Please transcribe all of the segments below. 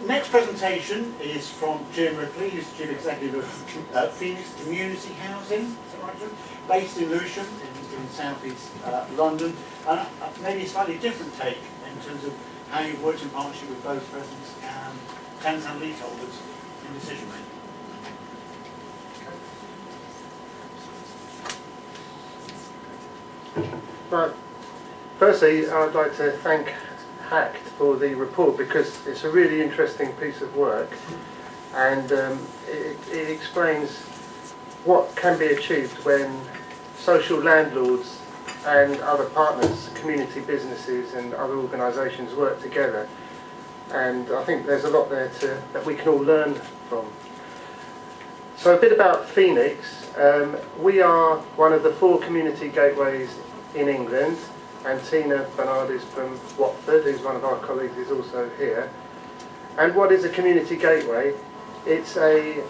Next presentation is from Jim Ripley, who's Chief Executive of Phoenix Community Housing, is that right, Jim? Based in Lewisham, in South East London, and maybe a slightly different take in terms of how you've worked in partnership with both residents and tenants and leaseholders in decision making. Right. Firstly, I'd like to thank HACT for the report, because it's a really interesting piece of work, and it explains what can be achieved when social landlords and other partners, community businesses and other organisations work together. And I think there's a lot there that we can all learn from. So a bit about Phoenix. We are one of the 4 community gateways in England, and Tina Bernard is from Watford, who's one of our colleagues, is also here. And what is a community gateway? It's a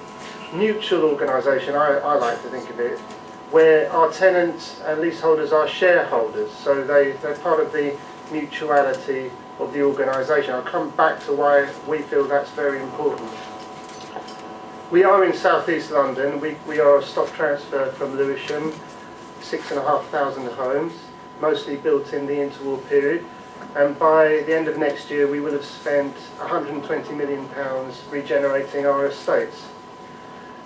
mutual organisation, I like to think of it, where our tenants and leaseholders are shareholders, so they're part of the mutuality of the organisation. I'll come back to why we feel that's very important. We are in South East London. We are a stock transfer from Lewisham, 6,500 homes, mostly built in the interwar period, and by the end of next year we will have spent £120 million regenerating our estates.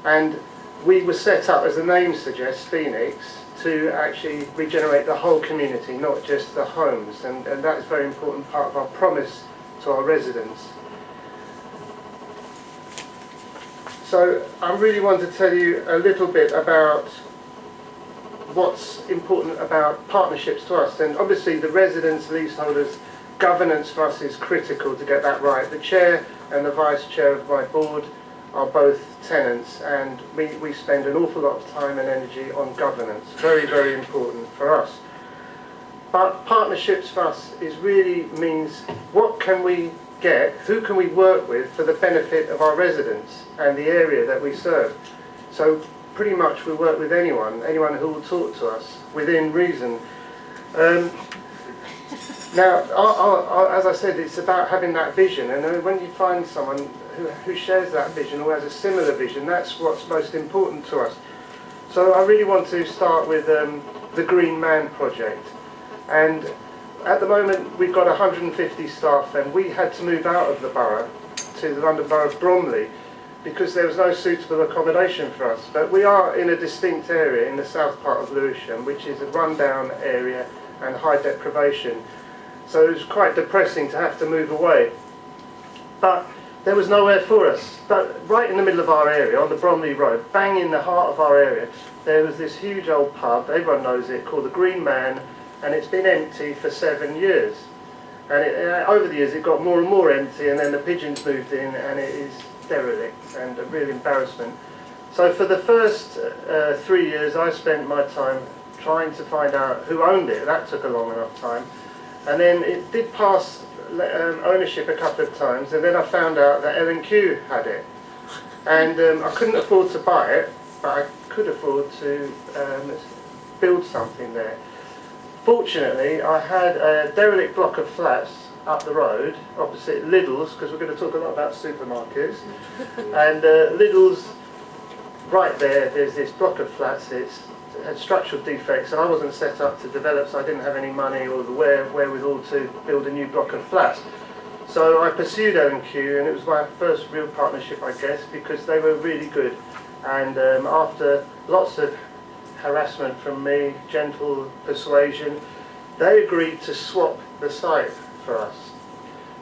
And we were set up, as the name suggests, Phoenix, to actually regenerate the whole community, not just the homes, and that's a very important part of our promise to our residents. So I really want to tell you a little bit about what's important about partnerships to us. And obviously the residents, leaseholders, governance for us is critical to get that right. The chair and the vice chair of my board are both tenants, and we spend an awful lot of time and energy on governance. Very, very important for us. But partnerships for us really means what can we get, who can we work with for the benefit of our residents and the area that we serve. So pretty much we work with anyone who will talk to us within reason. Now, as I said, it's about having that vision, and when you find someone who shares that vision or has a similar vision, that's what's most important to us. So I really want to start with the Green Man project. And at the moment we've got 150 staff, and we had to move out of the borough to the London Borough of Bromley because there was no suitable accommodation for us. But we are in a distinct area in the south part of Lewisham, which is a rundown area and high deprivation. So it was quite depressing to have to move away. But there was nowhere for us. But right in the middle of our area, on the Bromley Road, bang in the heart of our area, there was this huge old pub, everyone knows it, called the Green Man, and it's been empty for 7 years. And over the years it got more and more empty, and then the pigeons moved in, and it is derelict and a real embarrassment. So for the first 3 years I spent my time trying to find out who owned it. That took a long enough time. And then it did pass ownership a couple of times, and then I found out that L&Q had it. And I couldn't afford to buy it, but I could afford to build something there. Fortunately, I had a derelict block of flats up the road, opposite Lidl's, because we're going to talk a lot about supermarkets. And Lidl's, right there's this block of flats. It had structural defects, and I wasn't set up to develop, so I didn't have any money or the wherewithal to build a new block of flats. So I pursued L&Q, and it was my first real partnership, I guess, because they were really good. And after lots of harassment from me, gentle persuasion, they agreed to swap the site for us.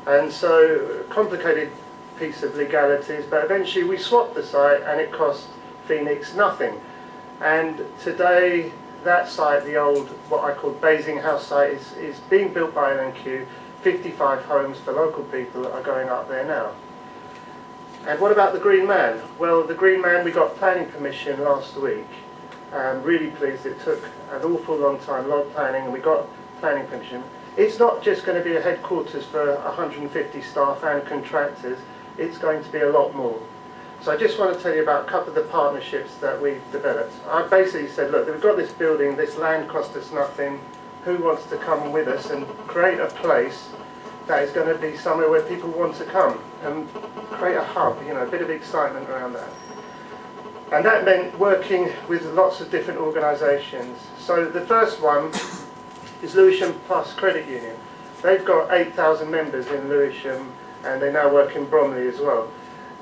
And so, complicated piece of legalities, but eventually we swapped the site, and it cost Phoenix nothing. And today that site, the old, what I call Basing House site, is being built by L&Q. 55 homes for local people are going up there now. And what about the Green Man? Well, the Green Man, we got planning permission last week. I'm really pleased. It took an awful long time, a lot of planning, and we got planning permission. It's not just going to be a headquarters for 150 staff and contractors. It's going to be a lot more. So I just want to tell you about a couple of the partnerships that we've developed. I basically said, look, we've got this building, this land cost us nothing. Who wants to come with us and create a place that is going to be somewhere where people want to come and create a hub, a bit of excitement around that. And that meant working with lots of different organisations. So the first one is Lewisham Plus Credit Union. They've got 8,000 members in Lewisham, and they now work in Bromley as well.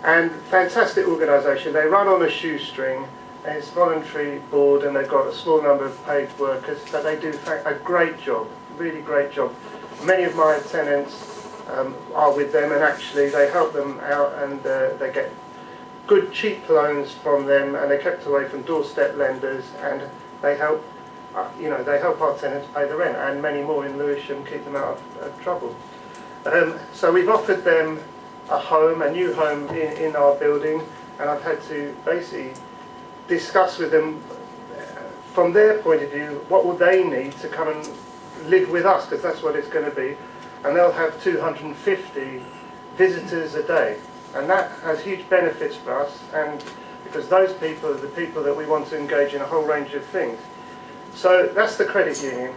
And fantastic organisation. They run on a shoestring, and it's voluntary board, and they've got a small number of paid workers, but they do a great job, really great job. Many of my tenants are with them, and actually they help them out, and they get good cheap loans from them, and they're kept away from doorstep lenders, and they help they help our tenants pay the rent, and many more in Lewisham, keep them out of trouble. So we've offered them a new home in our building, and I've had to basically discuss with them from their point of view what will they need to come and live with us, because that's what it's going to be, and they'll have 250 visitors a day, and that has huge benefits for us, and because those people are the people that we want to engage in a whole range of things. So that's the credit union.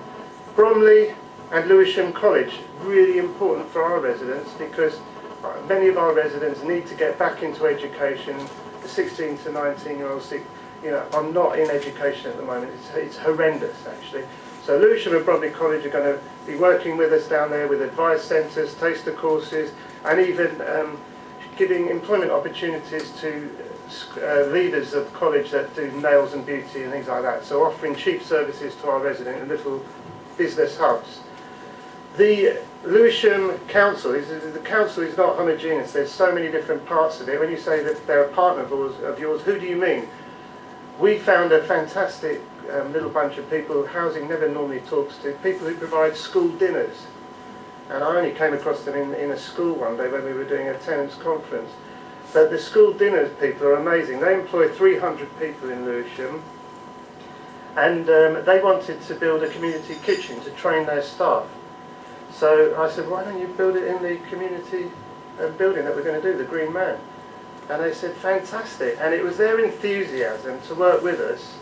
Bromley and Lewisham College, really important for our residents, because many of our residents need to get back into education. The 16 to 19-year-olds are not in education at the moment. It's horrendous, actually. So Lewisham and Bromley College are going to be working with us down there with advice centres, taster courses, and even giving employment opportunities to leaders of college that do nails and beauty and things like that. So offering cheap services to our residents in little business hubs. The Lewisham Council is not homogeneous. There's so many different parts of it. When you say that they're a partner of yours, who do you mean? We found a fantastic little bunch of people housing never normally talks to, people who provide school dinners. And I only came across them in a school one day when we were doing a tenants conference. But the school dinners people are amazing. They employ 300 people in Lewisham, and they wanted to build a community kitchen to train their staff. So I said, why don't you build it in the community building that we're going to do, the Green Man? And they said, fantastic. And it was their enthusiasm to work with us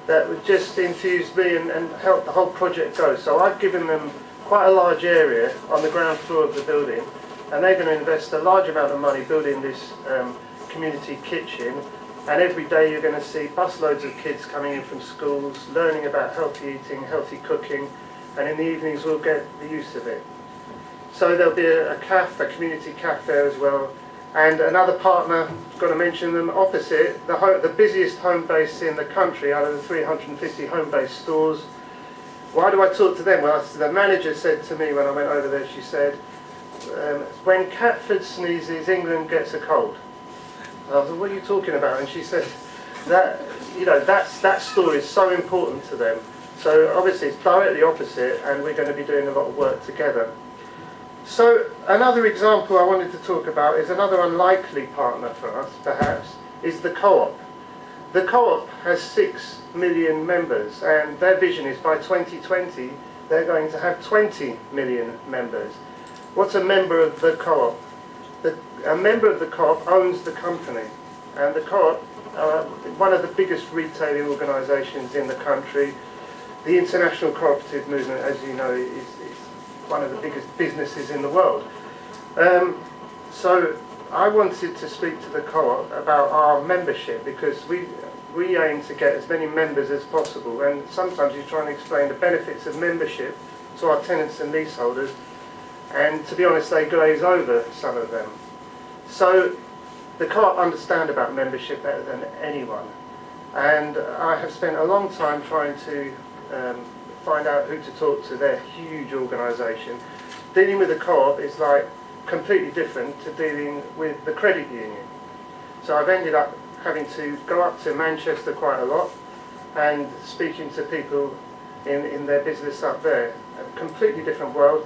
that would just infused me and helped the whole project go. So I've given them quite a large area on the ground floor of the building, and they're going to invest a large amount of money building this community kitchen. And every day you're going to see busloads of kids coming in from schools, learning about healthy eating, healthy cooking, and in the evenings we'll get the use of it. So there'll be a community cafe as well. And another partner, got to mention them, opposite, the busiest home base in the country out of the 350 home base stores. Why do I talk to them? Well, the manager said to me when I went over there, she said, when Catford sneezes, England gets a cold. And I was like, what are you talking about? And she said, that story is so important to them. So obviously it's directly opposite, and we're going to be doing a lot of work together. So another example I wanted to talk about is another unlikely partner for us, perhaps, is the Co-op. The Co-op has 6 million members, and their vision is by 2020 they're going to have 20 million members. What's a member of the Co-op? A member of the Co-op owns the company, and the Co-op are one of the biggest retailing organisations in the country. The international cooperative movement, as you know, is one of the biggest businesses in the world. So I wanted to speak to the Co-op about our membership, because we aim to get as many members as possible, and sometimes you try and explain the benefits of membership to our tenants and leaseholders, and to be honest they glaze over some of them. So the Co-op understand about membership better than anyone, and I have spent a long time trying to find out who to talk to. They're a huge organisation. Dealing with the Co-op is like completely different to dealing with the credit union. So I've ended up having to go up to Manchester quite a lot and speaking to people in their business up there. A completely different world.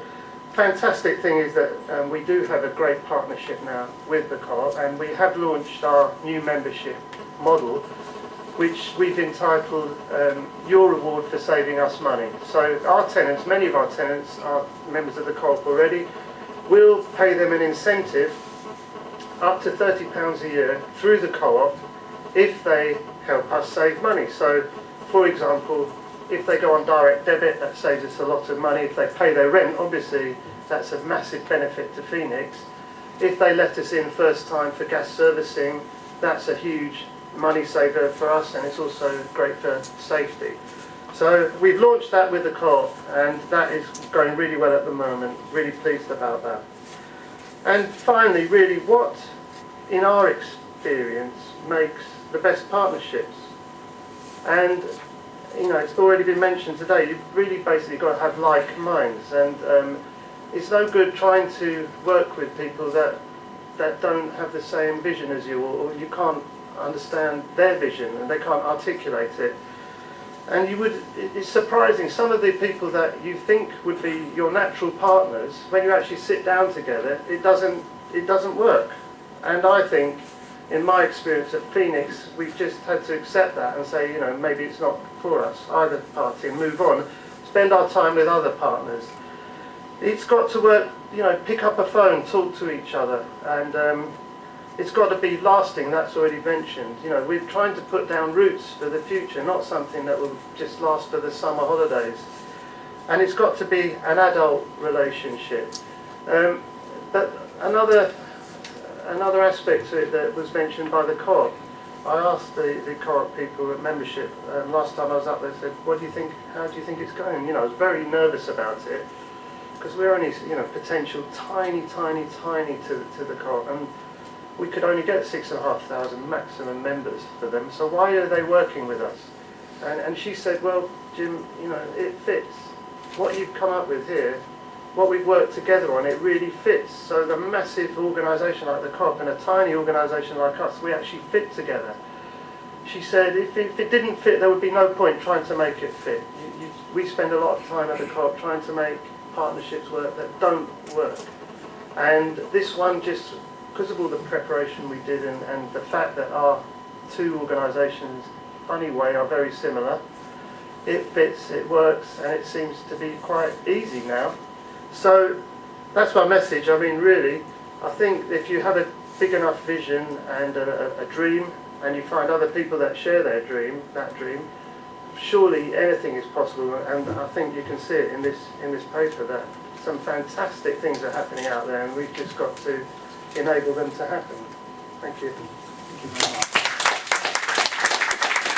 Fantastic thing is that we do have a great partnership now with the Co-op, and we have launched our new membership model, which we've entitled Your Reward for Saving Us Money. So our tenants, many of our tenants are members of the Co-op already. We'll pay them an incentive up to £30 a year through the Co-op if they help us save money. So, for example, if they go on direct debit, that saves us a lot of money. If they pay their rent, obviously that's a massive benefit to Phoenix. If they let us in first time for gas servicing, that's a huge money saver for us, and it's also great for safety. So we've launched that with the co-op, and that is going really well at the moment. Really pleased about that. And finally, really, what in our experience makes the best partnerships? And it's already been mentioned today, you've really basically got to have like minds, and it's no good trying to work with people that don't have the same vision as you, or you can't understand their vision and they can't articulate it. And it's surprising, some of the people that you think would be your natural partners, when you actually sit down together, it doesn't work. And I think, in my experience at Phoenix, we've just had to accept that and say, maybe it's not for us, either party, and move on. Spend our time with other partners. It's got to work, pick up a phone, talk to each other, and it's got to be lasting, that's already mentioned. We're trying to put down roots for the future, not something that will just last for the summer holidays. And it's got to be an adult relationship. But another aspect to it that was mentioned by the co-op, I asked the co-op people at membership, last time I was up there, said, how do you think it's going? I was very nervous about it, because we're only, potential tiny to the co-op, and we could only get 6,500 maximum members for them, so why are they working with us? And she said, well, Jim, it fits. What you've come up with here, what we've worked together on, it really fits. So the massive organisation like the co-op and a tiny organisation like us, we actually fit together. She said, if it didn't fit, there would be no point trying to make it fit. We spend a lot of time at the co-op trying to make partnerships work that don't work. And this one, just because of all the preparation we did and the fact that our two organisations, funny way, are very similar, it fits, it works, and it seems to be quite easy now. So that's my message. I mean, really, I think if you have a big enough vision and a dream, and you find other people that share their dream, surely anything is possible. And I think you can see it in this paper that some fantastic things are happening out there, and we've just got to enable them to happen. Thank you. Thank you very much.